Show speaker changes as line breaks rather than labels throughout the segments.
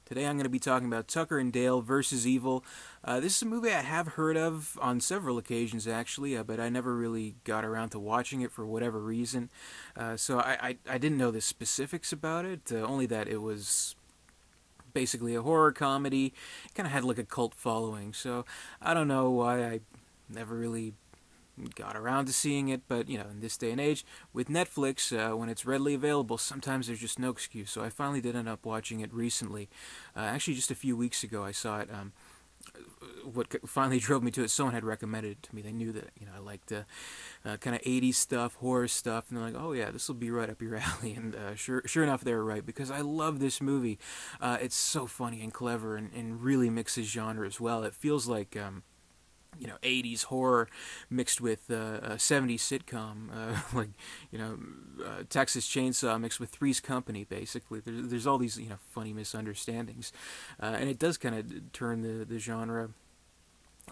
Today I'm going to be talking about Tucker and Dale versus Evil. This is a movie I have heard of on several occasions, actually, but I never really got around to watching it for whatever reason. So I didn't know the specifics about it, only that it was basically a horror comedy. It kind of had like a cult following, so I don't know why I never really got around to seeing it, but in this day and age with Netflix, when it's readily available, sometimes there's just no excuse. So I finally did end up watching it recently. Actually, just a few weeks ago, I saw it. What finally drove me to it, someone had recommended it to me. They knew that I liked kind of 80s stuff, horror stuff, and they're like, "Oh yeah, this will be right up your alley." And sure enough, they were right, because I love this movie. It's so funny and clever, and really mixes genre as well. It feels like 80s horror mixed with a 70s sitcom, like Texas Chainsaw mixed with Three's Company. Basically, there's all these funny misunderstandings, and it does kind of turn the genre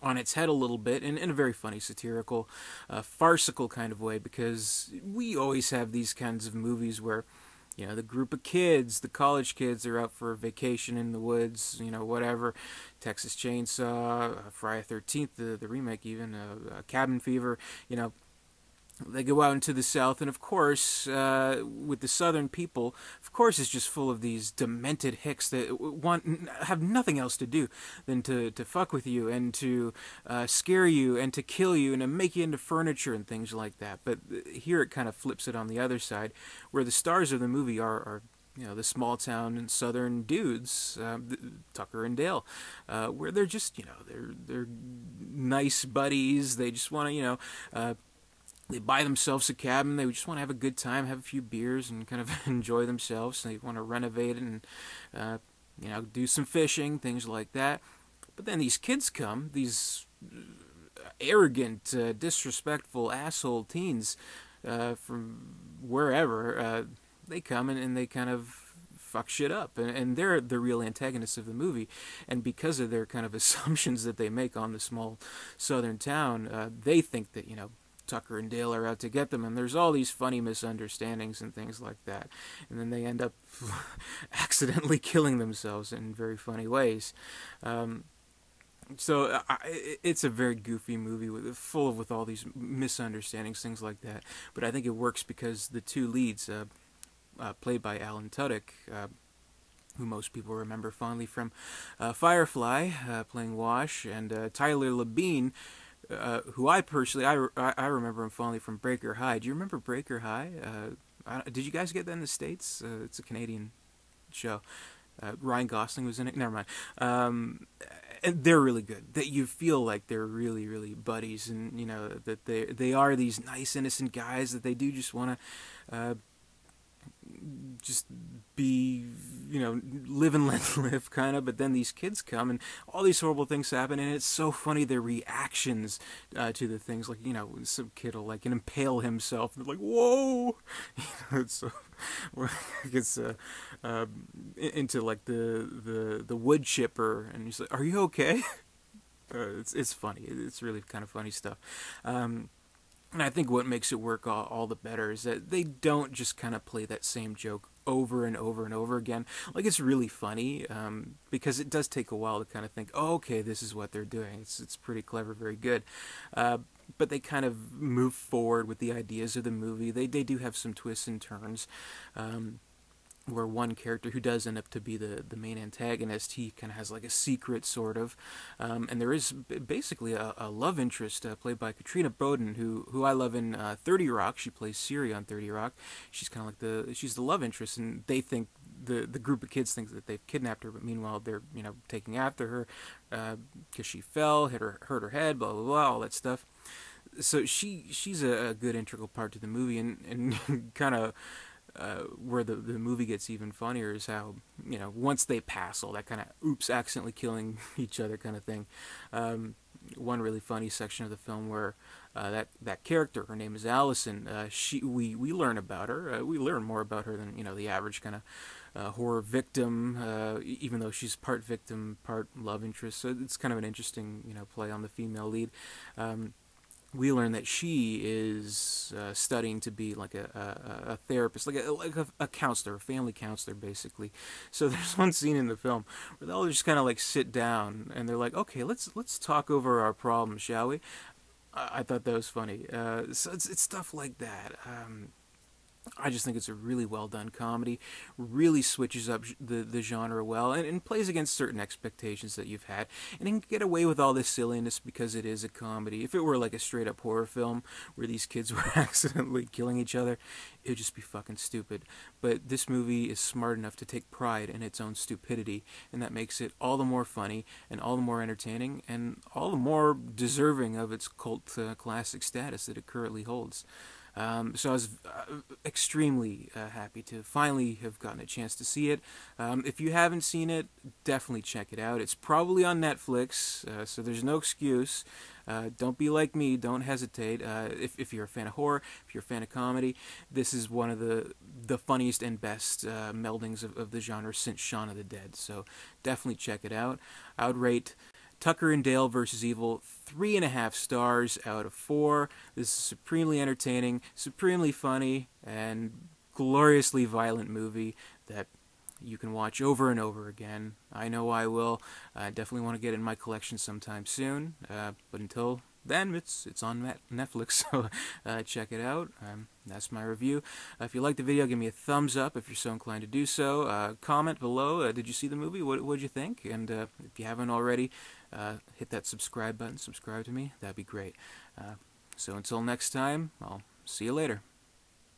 on its head a little bit in a very funny, satirical, farcical kind of way, because we always have these kinds of movies where the group of kids, the college kids, are out for a vacation in the woods, whatever. Texas Chainsaw, Friday the 13th, the remake even, Cabin Fever, they go out into the South, and of course, with the Southern people, of course, it's just full of these demented hicks that have nothing else to do than to fuck with you and to scare you and to kill you and to make you into furniture and things like that. But here it kind of flips it on the other side, where the stars of the movie are the small town and southern dudes, Tucker and Dale, where they're just they're nice buddies. They just want to they buy themselves a cabin. They just want to have a good time, have a few beers, and kind of enjoy themselves. They want to renovate it and do some fishing, things like that. But then these kids come, these arrogant, disrespectful asshole teens from wherever. They come and they kind of fuck shit up, and they're the real antagonists of the movie. And because of their kind of assumptions that they make on the small southern town, they think that Tucker and Dale are out to get them, and there's all these funny misunderstandings and things like that. And then they end up accidentally killing themselves in very funny ways. It's a very goofy movie full with all these misunderstandings, things like that. But I think it works because the two leads, played by Alan Tudyk, who most people remember fondly from Firefly, playing Wash, and Tyler Labine, who I personally, I remember him fondly from Breaker High. Do you remember Breaker High? Did you guys get that in the States? It's a Canadian show. Ryan Gosling was in it. Never mind. And they're really good. That you feel like they're really, really buddies, and that they are these nice, innocent guys that they do just want to just be, live and let live, kind of. But then these kids come, and all these horrible things happen, and it's so funny, their reactions to the things. Like, some kid will like impale himself, and they're like, "Whoa!" It's so, it's into like the wood chipper, and he's like, "Are you okay?" It's funny. It's really kind of funny stuff. And I think what makes it work all the better is that they don't just kind of play that same joke over and over and over again. Like, it's really funny, because it does take a while to kind of think, oh, okay, this is what they're doing. It's pretty clever, very good. But they kind of move forward with the ideas of the movie. They do have some twists and turns. Where one character who does end up to be the main antagonist, he kind of has like a secret, sort of, and there is basically a love interest played by Katrina Bowden, who I love in 30 Rock. She plays Siri on 30 Rock. She's kind of like she's the love interest, and they think the group of kids think that they've kidnapped her, but meanwhile they're taking after her because she fell, hurt her head, blah blah blah, all that stuff. So she's a good integral part to the movie, and kind of. Where the movie gets even funnier is how, once they pass all that kind of oops, accidentally killing each other kind of thing. One really funny section of the film where that character, her name is Allison, we learn about her. We learn more about her than the average kind of horror victim, even though she's part victim, part love interest. So it's kind of an interesting play on the female lead. we learn that she is studying to be like a therapist, like a counselor, a family counselor, basically. So there's one scene in the film where they'll just kind of like sit down and they're like, okay, let's talk over our problems, shall we? I thought that was funny. So it's stuff like that. I just think it's a really well done comedy. Really switches up the genre well, and plays against certain expectations that you've had, and it can get away with all this silliness because it is a comedy. If it were like a straight up horror film where these kids were accidentally killing each other, it would just be fucking stupid. But this movie is smart enough to take pride in its own stupidity, and that makes it all the more funny and all the more entertaining and all the more deserving of its cult classic status that it currently holds. So I was extremely happy to finally have gotten a chance to see it. If you haven't seen it, definitely check it out. It's probably on Netflix, so there's no excuse. Don't be like me. Don't hesitate. If you're a fan of horror, if you're a fan of comedy, this is one of the funniest and best meldings of the genre since Shaun of the Dead. So definitely check it out. I would rate Tucker and Dale versus Evil 3.5 stars out of 4. This is supremely entertaining, supremely funny, and gloriously violent movie that you can watch over and over again. I know I will. I definitely want to get it in my collection sometime soon. But until then, it's on Netflix, so check it out. That's my review. If you liked the video, give me a thumbs up if you're so inclined to do so. Comment below. Did you see the movie? What did you think? And if you haven't already, hit that subscribe button. Subscribe to me. That'd be great. So until next time, I'll see you later.